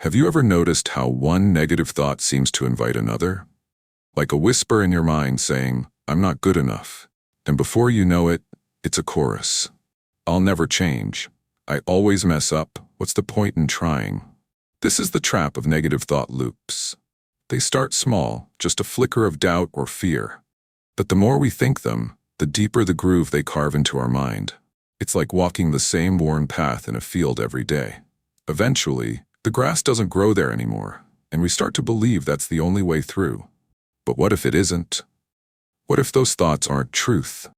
Have you ever noticed how one negative thought seems to invite another? Like a whisper in your mind saying, "I'm not good enough." And before you know it, it's a chorus. "I'll never change. I always mess up. What's the point in trying?" This is the trap of negative thought loops. They start small, just a flicker of doubt or fear. But the more we think them, the deeper the groove they carve into our mind. It's like walking the same worn path in a field every day. Eventually, the grass doesn't grow there anymore, and we start to believe that's the only way through. But what if it isn't? What if those thoughts aren't truth,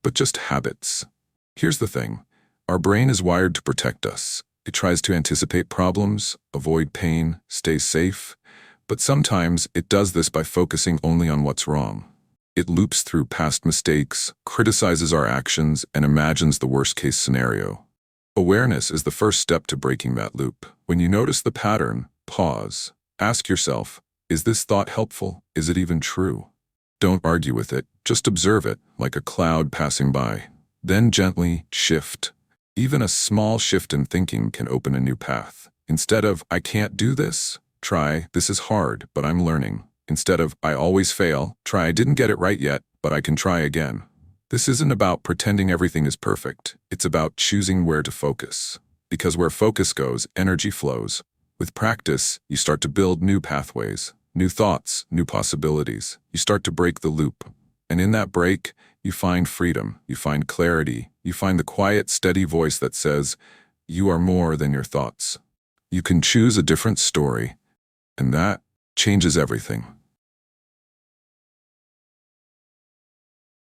but just habits? Here's the thing. Our brain is wired to protect us. It tries to anticipate problems, avoid pain, stay safe. But sometimes it does this by focusing only on what's wrong. It loops through past mistakes, criticizes our actions, and imagines the worst-case scenario. Awareness is the first step to breaking that loop. When you notice the pattern, pause. Ask yourself, is this thought helpful? Is it even true? Don't argue with it, just observe it, like a cloud passing by. Then gently shift. Even a small shift in thinking can open a new path. Instead of, "I can't do this," try, "This is hard, but I'm learning." Instead of, "I always fail," try, "I didn't get it right yet, but I can try again." This isn't about pretending everything is perfect. It's about choosing where to focus. Because where focus goes, energy flows. With practice, you start to build new pathways, new thoughts, new possibilities. You start to break the loop. And in that break, you find freedom, you find clarity, you find the quiet, steady voice that says, "You are more than your thoughts." You can choose a different story, and that changes everything.